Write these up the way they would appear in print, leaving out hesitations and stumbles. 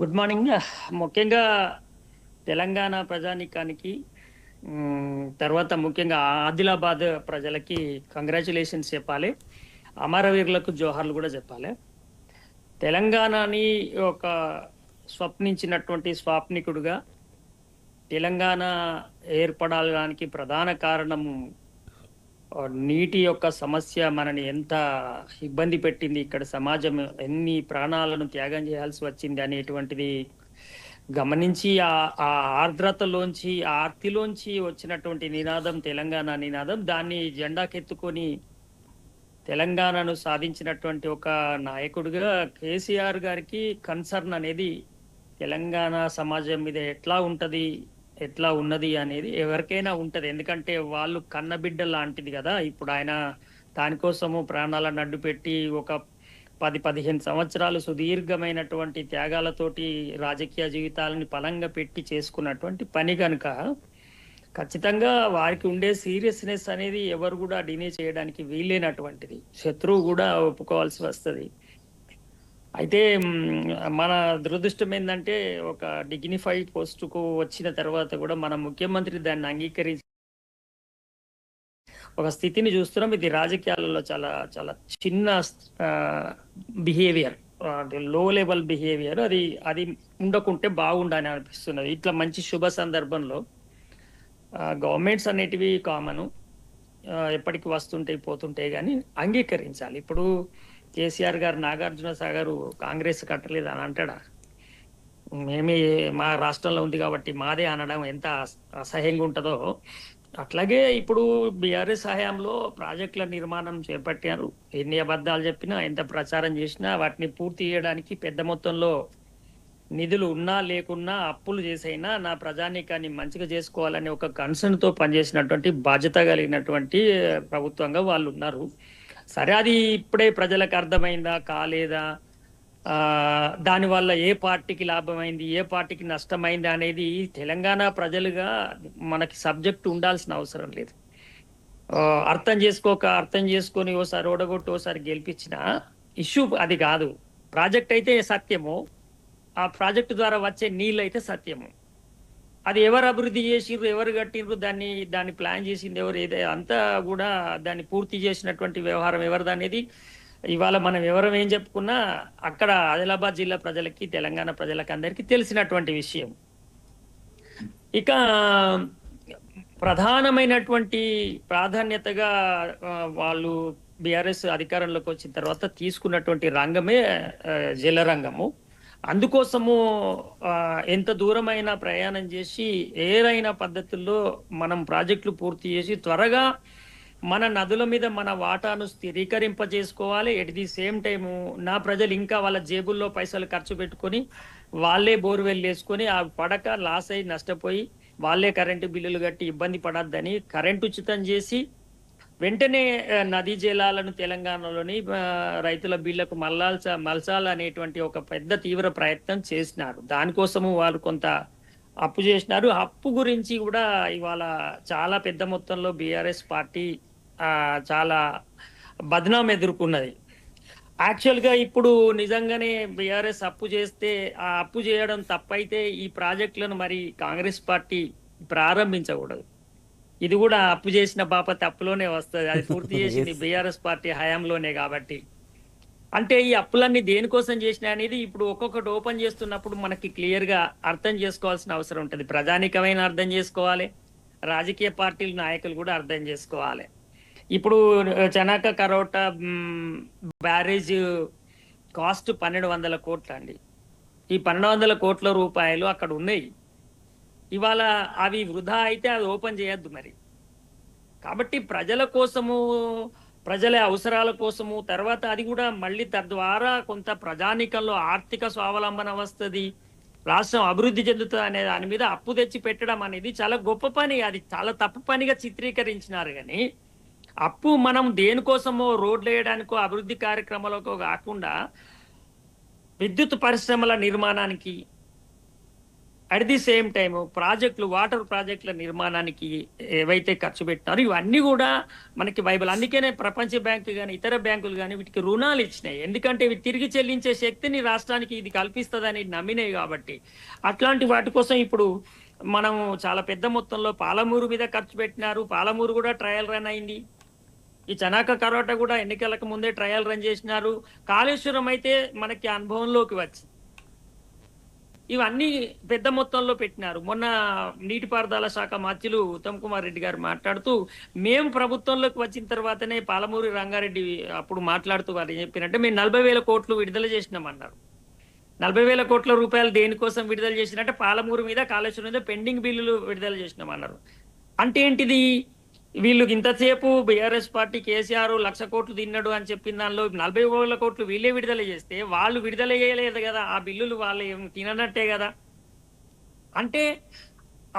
Good morning. ముఖ్యంగా తెలంగాణ ప్రజానీకానికి తర్వాత ముఖ్యంగా ఆదిలాబాద్ ప్రజలకి కంగ్రాచులేషన్స్ చెప్పాలి. అమరవీరులకు జోహార్లు కూడా చెప్పాలి. తెలంగాణని ఒక స్వప్నించినటువంటి స్వాప్నికుడుగా తెలంగాణ ఏర్పడడానికి ప్రధాన కారణం నీటి యొక్క సమస్య మనని ఎంత ఇబ్బంది పెట్టింది, ఇక్కడ సమాజం ఎన్ని ప్రాణాలను త్యాగం చేయాల్సి వచ్చింది అనేటువంటిది గమనించి ఆ ఆర్ద్రతలోంచి ఆ ఆర్తిలోంచి వచ్చినటువంటి నినాదం తెలంగాణ నినాదం. దాన్ని జెండాకెత్తుకొని తెలంగాణను సాధించినటువంటి ఒక నాయకుడిగా కేసీఆర్ గారికి కన్సర్న్ అనేది తెలంగాణ సమాజం మీద ఎట్లా ఉంటది, ఎట్లా ఉన్నది అనేది ఎవరికైనా ఉంటది. ఎందుకంటే వాళ్ళు కన్నబిడ్డ లాంటిది కదా. ఇప్పుడు ఆయన దానికోసము ప్రాణాలను అడ్డు పెట్టి ఒక 10-15 సంవత్సరాలు సుదీర్ఘమైనటువంటి త్యాగాలతోటి రాజకీయ జీవితాలని పలంగా పెట్టి చేసుకున్నటువంటి పని కనుక ఖచ్చితంగా వారికి ఉండే సీరియస్నెస్ అనేది ఎవరు కూడా డినే చేయడానికి వీలైనటువంటిది. శత్రువు కూడా ఒప్పుకోవాల్సి వస్తుంది. అయితే మన దురదృష్టం ఏంటంటే ఒక డిగ్నిఫైడ్ పోస్టుకు వచ్చిన తర్వాత కూడా మన ముఖ్యమంత్రి దాన్ని అంగీకరించి ఒక స్థితిని చూస్తున్నాం. ఇది రాజకీయాలలో చాలా చాలా చిన్న బిహేవియర్, లో లెవెల్ బిహేవియర్. అది అది ఉండకుంటే బాగుండని అనిపిస్తున్నది. ఇట్లా మంచి శుభ సందర్భంలో గవర్నమెంట్స్ అనేటివి కామను, ఎప్పటికి వస్తుంటాయి పోతుంటాయి, కానీ అంగీకరించాలి. ఇప్పుడు కేసీఆర్ గారు నాగార్జున సాగర్ కాంగ్రెస్ కట్టలేదు అని అంటాడా? మేమే మా రాష్ట్రంలో ఉంది కాబట్టి మాదే అనడం ఎంత అసహ్యంగా ఉంటుందో, అట్లాగే ఇప్పుడు బీఆర్ఎస్ హయాంలో ప్రాజెక్టుల నిర్మాణం చేపట్టారు. ఎన్ని అబద్ధాలు చెప్పినా, ఎంత ప్రచారం చేసినా వాటిని పూర్తి చేయడానికి పెద్ద మొత్తంలో నిధులు ఉన్నా లేకున్నా అప్పులు చేసైనా నా ప్రజానీకాన్ని మంచిగా చేసుకోవాలని ఒక కన్సర్న్ తో పనిచేసినటువంటి బాధ్యత కలిగినటువంటి ప్రభుత్వంగా వాళ్ళు ఉన్నారు. సరే, అది ఇప్పుడే ప్రజలకు అర్థమైందా కాలేదా, దానివల్ల ఏ పార్టీకి లాభమైంది ఏ పార్టీకి నష్టమైంది అనేది తెలంగాణ ప్రజలుగా మనకి సబ్జెక్ట్ ఉండాల్సిన అవసరం లేదు. అర్థం చేసుకొని ఓసారి ఓడగొట్టి ఓసారి గెలిపించిన ఇష్యూ అది కాదు. ప్రాజెక్ట్ అయితే సత్యము, ఆ ప్రాజెక్టు ద్వారా వచ్చే నీళ్ళు అయితే సత్యము. అది ఎవరు అభివృద్ధి చేసిర్రు, ఎవరు కట్టిర్రు, దాన్ని ప్లాన్ చేసింది ఎవరు, అంతా కూడా దాన్ని పూర్తి చేసినటువంటి వ్యవహారం ఎవరిది అనేది ఇవాళ మనం ఎవరం ఏం చెప్పుకున్నా అక్కడ ఆదిలాబాద్ జిల్లా ప్రజలకి తెలంగాణ ప్రజలకి అందరికీ తెలిసినటువంటి విషయం. ఇక ప్రధానమైనటువంటి ప్రాధాన్యతగా వాళ్ళు బీఆర్ఎస్ అధికారంలోకి వచ్చిన తర్వాత తీసుకున్నటువంటి రంగమే జల రంగము. అందుకోసము ఎంత దూరమైనా ప్రయాణం చేసి ఏరైన పద్ధతుల్లో మనం ప్రాజెక్టులు పూర్తి చేసి త్వరగా మన నదుల మీద మన వాటాను స్థిరీకరింపజేసుకోవాలి. ఎట్ ది సేమ్ టైము నా ప్రజలు ఇంకా వాళ్ళ జేబుల్లో పైసలు ఖర్చు పెట్టుకొని వాళ్ళే బోర్వెల్ వేసుకొని ఆ పడక లాస్ అయి నష్టపోయి వాళ్ళే కరెంటు బిల్లులు కట్టి ఇబ్బంది పడద్దని కరెంటు ఉచితం చేసి వెంటనే నదీ జలాలను తెలంగాణలోని రైతుల బిల్లకు మలచాలనేటువంటి ఒక పెద్ద తీవ్ర ప్రయత్నం చేసినారు. దానికోసము వారు కొంత అప్పు చేసినారు. అప్పు గురించి కూడా ఇవాళ చాలా పెద్ద మొత్తంలో బీఆర్ఎస్ పార్టీ చాలా బద్నాం ఎదుర్కొన్నది. యాక్చువల్గా ఇప్పుడు నిజంగానే బీఆర్ఎస్ అప్పు చేస్తే ఆ అప్పు చేయడం తప్పైతే ఈ ప్రాజెక్టులను మరి కాంగ్రెస్ పార్టీ ప్రారంభించకూడదు. ఇది కూడా అప్పు చేసిన బాపతి అప్పులోనే వస్తుంది. అది పూర్తి చేసింది బీఆర్ఎస్ పార్టీ హయాంలోనే. కాబట్టి అంటే ఈ అప్పులన్నీ దేనికోసం చేసినా అనేది ఇప్పుడు ఒక్కొక్కటి ఓపెన్ చేస్తున్నప్పుడు మనకి క్లియర్ గా అర్థం చేసుకోవాల్సిన అవసరం ఉంటుంది. ప్రజానికమైన అర్థం చేసుకోవాలి, రాజకీయ పార్టీల నాయకులు కూడా అర్థం చేసుకోవాలి. ఇప్పుడు చనాక కరోట బ్యారేజ్ కాస్ట్ 1200 కోట్లు అండి. ఈ 1200 కోట్ల రూపాయలు అక్కడ ఉన్నాయి. ఇవాళ అవి వృధా అయితే అది ఓపెన్ చేయొద్దు మరి. కాబట్టి ప్రజల కోసము, ప్రజల అవసరాల కోసము, తర్వాత అది కూడా మళ్ళీ తద్వారా కొంత ప్రజానీకంలో ఆర్థిక స్వావలంబన వస్తుంది, రాష్ట్రం అభివృద్ధి చెందుతుంది అనే దాని మీద అప్పు తెచ్చి పెట్టడం అనేది చాలా గొప్ప పని. అది చాలా తప్పు పనిగా చిత్రీకరించినారు. కానీ అప్పు మనం దేనికోసమో రోడ్లు వేయడానికో అభివృద్ధి కార్యక్రమాలకో కాకుండా విద్యుత్ పరిశ్రమల నిర్మాణానికి, అట్ ది సేమ్ టైం ప్రాజెక్టులు, వాటర్ ప్రాజెక్టుల నిర్మాణానికి ఏవైతే ఖర్చు పెట్టినారో ఇవన్నీ కూడా మనకి బైబిల్. అందుకనే ప్రపంచ బ్యాంకు కానీ ఇతర బ్యాంకులు కానీ వీటికి రుణాలు ఇచ్చినాయి. ఎందుకంటే ఇవి తిరిగి చెల్లించే శక్తిని రాష్ట్రానికి ఇది కల్పిస్తుందని నమ్మినాయి కాబట్టి. అట్లాంటి వాటి కోసం ఇప్పుడు మనం చాలా పెద్ద మొత్తంలో పాలమూరు మీద ఖర్చు పెట్టినారు. పాలమూరు కూడా ట్రయల్ రన్ అయింది. ఈ చనాక కరోటా కూడా ఎన్నికలకు ముందే ట్రయల్ రన్ చేసినారు. కాళేశ్వరం అయితే మనకి అనుభవంలోకి వచ్చింది. ఇవన్నీ పెద్ద మొత్తంలో పెట్టినారు. మొన్న నీటిపారుదల శాఖ మంత్రులు ఉత్తమ్ కుమార్ రెడ్డి గారు మాట్లాడుతూ, మేము ప్రభుత్వంలోకి వచ్చిన తర్వాతనే పాలమూరి రంగారెడ్డి అప్పుడు మాట్లాడుతూ వారు ఏం చెప్పినంటే, మేము 40,000 కోట్లు విడుదల చేసినామన్నారు. 40,000 కోట్ల రూపాయలు దేనికోసం విడుదల చేసినట్టే పాలమూరు మీద కాళేశ్వరం మీద పెండింగ్ బిల్లులు విడుదల చేసినామన్నారు. అంటే ఏంటిది? వీళ్ళు ఇంతసేపు బీఆర్ఎస్ పార్టీ కేసీఆర్ 1,00,000 కోట్లు తిన్నాడు అని చెప్పిన దానిలో 40,000 కోట్లు వీళ్ళే విడుదల చేస్తే వాళ్ళు విడుదల చేయలేదు కదా, ఆ బిల్లులు వాళ్ళు ఏం తిననట్టే కదా. అంటే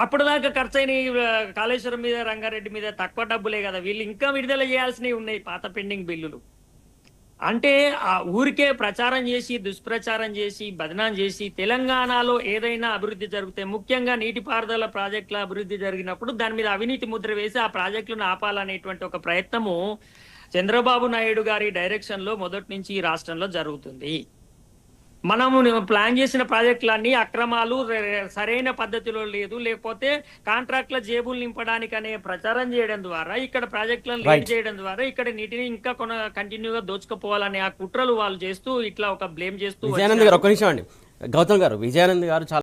అప్పటిదాకా ఖర్చైన కాళేశ్వరం మీద రంగారెడ్డి మీద తక్కువ డబ్బులే కదా, వీళ్ళు ఇంకా విడుదల చేయాల్సినవి ఉన్నాయి పాత పెండింగ్ బిల్లులు. అంటే ఆ ఊరికే ప్రచారం చేసి దుష్ప్రచారం చేసి బదనాం చేసి తెలంగాణలో ఏదైనా అభివృద్ధి జరిగితే, ముఖ్యంగా నీటిపారుదల ప్రాజెక్టుల అభివృద్ధి జరిగినప్పుడు దాని మీద అవినీతి ముద్ర వేసి ఆ ప్రాజెక్టులను ఆపాలనేటువంటి ఒక ప్రయత్నము చంద్రబాబు నాయుడు గారి డైరెక్షన్ లో మొదటి నుంచి ఈ రాష్ట్రంలో జరుగుతుంది. మనము ప్లాన్ చేసిన ప్రాజెక్టులన్నీ అక్రమాలు, సరైన పద్ధతిలో లేదు, లేకపోతే కాంట్రాక్ట్ల జేబులు నింపడానికి అనే ప్రచారం చేయడం ద్వారా, ఇక్కడ ప్రాజెక్టులను లేట్ చేయడం ద్వారా ఇక్కడ నీటిని ఇంకా కంటిన్యూగా దోచుకుపోవాలనే ఆ కుట్రలు వాళ్ళు చేస్తూ ఇట్లా ఒక బ్లేమ్ చేస్తూ విజయానంద్ గారు, ఒక్క నిమిషం అండి. గౌతమ్ గారు, విజయానంద్ గారు చాలా